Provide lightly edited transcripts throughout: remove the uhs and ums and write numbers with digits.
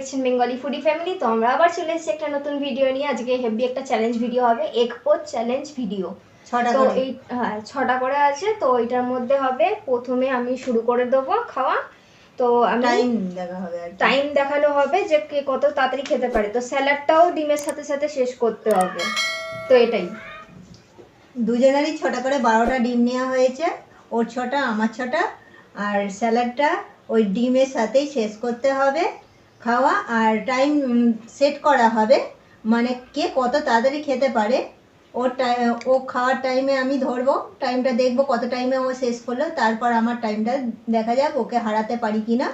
দেখছেন Bengali foodie family. তো আমরা আবার চলে এসেছি একটা নতুন ভিডিও নিয়ে। আজকে হেভি একটা চ্যালেঞ্জ ভিডিও হবে, এগ পোচ চ্যালেঞ্জ ভিডিও। তো এই 6টা করে আছে। তো এটার মধ্যে হবে, প্রথমে আমি শুরু করে দেবো খাওয়া। তো আমি টাইম দেখানো হবে যে কে কত তাড়াতাড়ি খেতে পারে। তো স্যালাডটাও ডিমের সাথে সাথে শেষ করতে হবে। তো এটাই দুজনেরই 6টা করে 12টা ডিম নেওয়া হয়েছে, ওর 6টা আমার 6টা, আর স্যালাডটা ওই ডিমের সাথেই শেষ করতে হবে খাওয়া। আর টাইম সেট করা হবে, মানে কে কত তাড়াতাড়ি খেতে পারে। ও খাওয়ার টাইমে আমি ধরবো, টাইমটা দেখবো কত টাইমে ও শেষ করলো, তারপর আমার টাইমটা দেখা যাক ওকে হারাতে পারি কি না।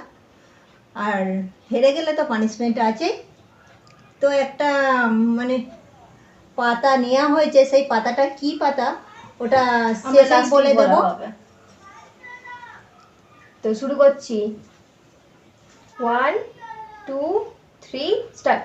আর হেরে গেলে তো পানিশমেন্ট আছেই। তো একটা মানে পাতা নেওয়া হয়েছে, সেই পাতাটা কি পাতা ওটা শেষে বলে দেবো। তো শুরু করছি, 1 2 3 স্টার্ট।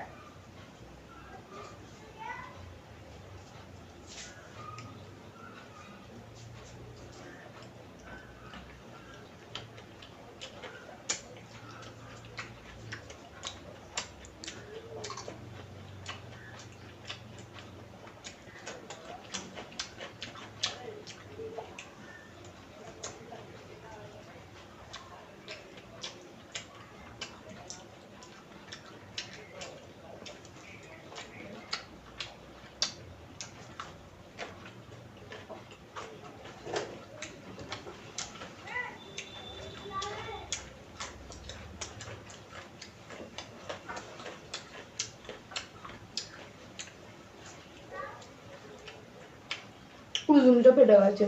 কুলুমটা ফেটে গেছে।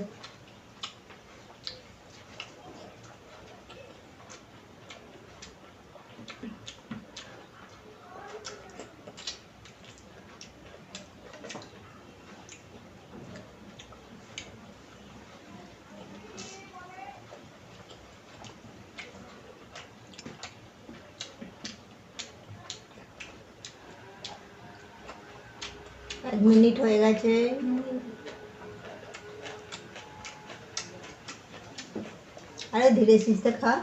এক মিনিট হয়ে গেছে। আরে ধীরে সুস্থে খা।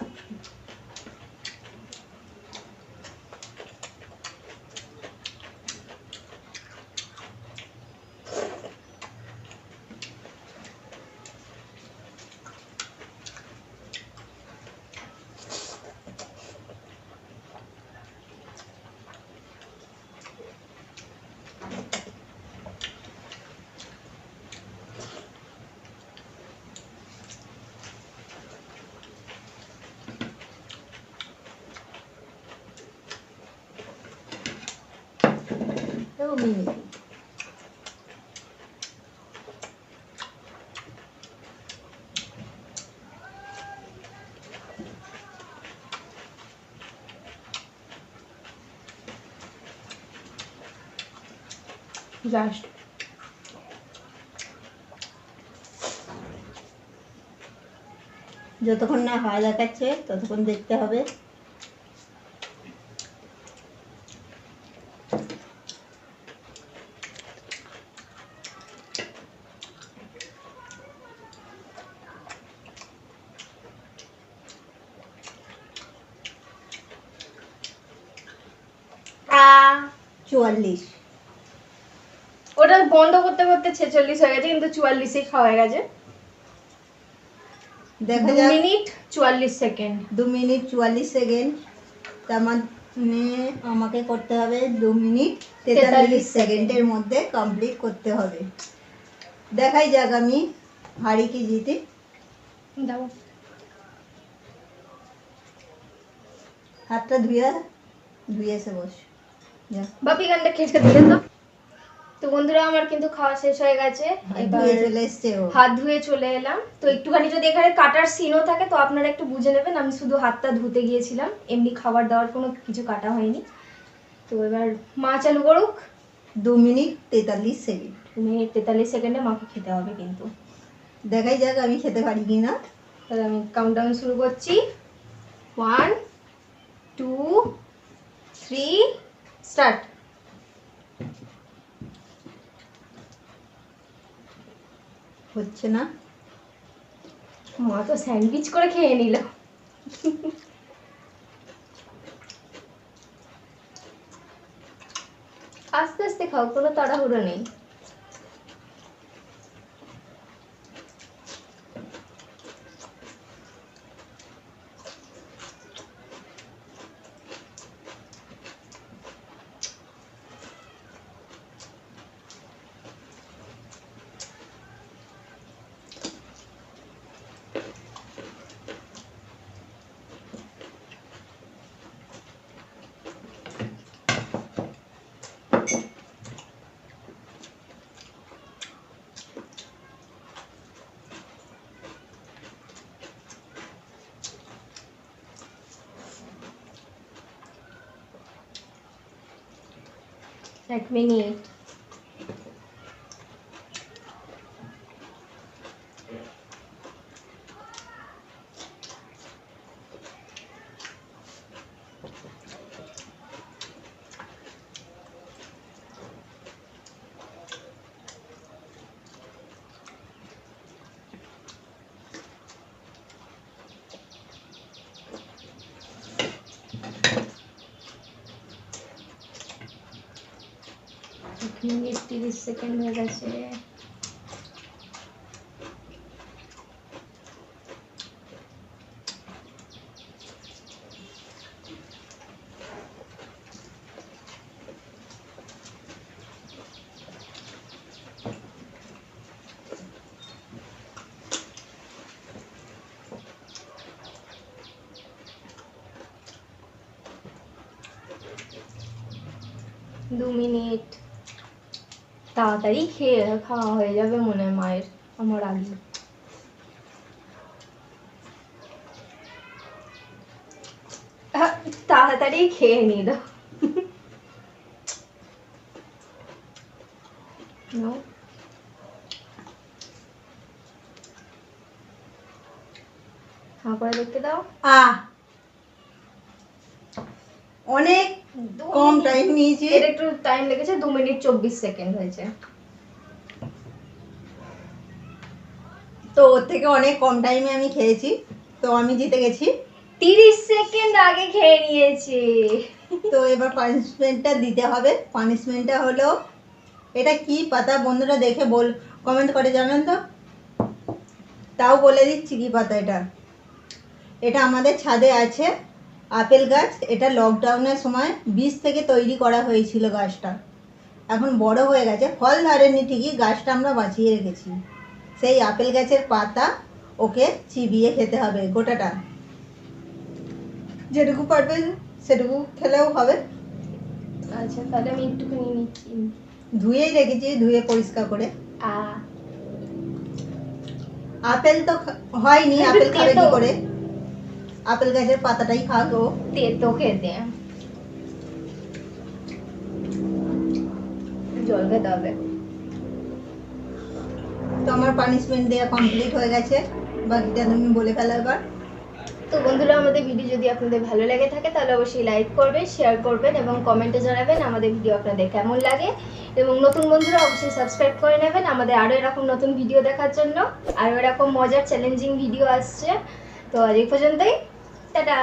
জাস্ট যতক্ষণ না হাওয়া দেখাচ্ছে ততক্ষণ দেখতে হবে। আ 44। ওটা বন্ধ করতে করতে 46 হয়ে গেছে, কিন্তু 44 খাওয়া গেছে। দেখা 2 যাক। Minute 44 second. 2 minute 44 second. তার মানে আমাকে করতে হবে 2 মিনিট 43 সেকেন্ডের মধ্যে কমপ্লিট করতে হবে। দেখাই যাক আমি হারি কি জিতি। দাও হাতটা ধুয়ে এসে বস। বাপি গানটা কেটে দিলে তো। তো বন্ধুরা, আমার কিন্তু খাওয়া শেষ হয়ে গেছে। হাত ধুয়ে চলে এলাম। তো একটুখানি যদি এখানে কাটার সিনও থাকে তো আপনারা একটু বুঝে নেবেন, আমি শুধু হাতটা ধুতে গিয়েছিলাম, এমনি খাবার দাবার কোনো কিছু কাটা হয়নি। তো এবার মা চালু করুক। 2 মিনিট 43 সেকেন্ড। 2 মিনিট 43 সেকেন্ডে মাকে খেতে হবে কিন্তু। দেখাই যাক আমি খেতে পারি কি না। তাহলে আমি কাউন্টডাউন শুরু করছি, 1 2 3 স্টার্ট। হচ্ছে না। মা তো স্যান্ডউইচ করে খেয়ে নিল। আস্তে আস্তে খাও, কোনো তাড়াহুড়ো নেই। এক মিনিট। মিনিট 30 সেকেন্ড হয়ে গেছে। দু মিনিট। তাড়াতাড়ি খেয়ে খাওয়া হয়ে যাবে মনে হয় মায়ের, আমার আগে। তাড়াতাড়ি খেয়ে নিল। করে দেখতে দাও। অনেক কম টাইম নিয়েছি, এর একটু টাইম লেগেছে, 2 মিনিট 24 সেকেন্ড হয়েছে। তো ওর থেকে অনেক কম টাইমে আমি খেয়েছি, তো আমি জিতে গেছি। 30 সেকেন্ড আগে খেয়ে নিয়েছে। তো এবার পানিশমেন্টটা দিতে হবে। পানিশমেন্টটা হলো, এটা কি পাতা বন্ধুরা দেখে কমেন্ট করে জানেন তো? তাও বলে দিচ্ছি কি পাতা এটা। এটা আমাদের ছাদে আছে আপেল গাছ। এটা লকডাউনের সময় বীজ থেকে তৈরি করা হয়েছিল গাছটা। এখন বড় হয়ে গেছে, ফল ধরেনি ঠিকই, গাছটা আমরা বাঁচিয়ে রেখেছি। সেই আপেল গাছের পাতা ওকে চিবিয়ে খেতে হবে গোটাটা, যেটুকু পারবে সেটুকু খেলেও হবে। আচ্ছা তাহলে আমি একটুখানি নিচ্ছি। ধুয়েই রেখেছি, ধুয়ে পরিষ্কার করে। আপেল তো হয়নি, আপেল খাবে কি করে? আপেল গাছের পাতাটাই খাবো। তেতো খেতে, জল খেতে হবে। তো আমার পানিশমেন্ট দেওয়া কমপ্লিট হয়ে গেছে, বাকিটা তুমি বলে ফেলো এবার। তো বন্ধুরা, আমাদের ভিডিও যদি আপনাদের ভালো লেগে থাকে তাহলে অবশ্যই লাইক করবেন, শেয়ার করবেন এবং কমেন্টে জানাবেন আমাদের ভিডিও আপনাদের কেমন লাগে। এবং নতুন বন্ধুরা অবশ্যই সাবস্ক্রাইব করে নেবেন আমাদের আরও এরকম নতুন ভিডিও দেখার জন্য। আরও এরকম মজার চ্যালেঞ্জিং ভিডিও আসছে। তো আজ এই পর্যন্তই, টাটা।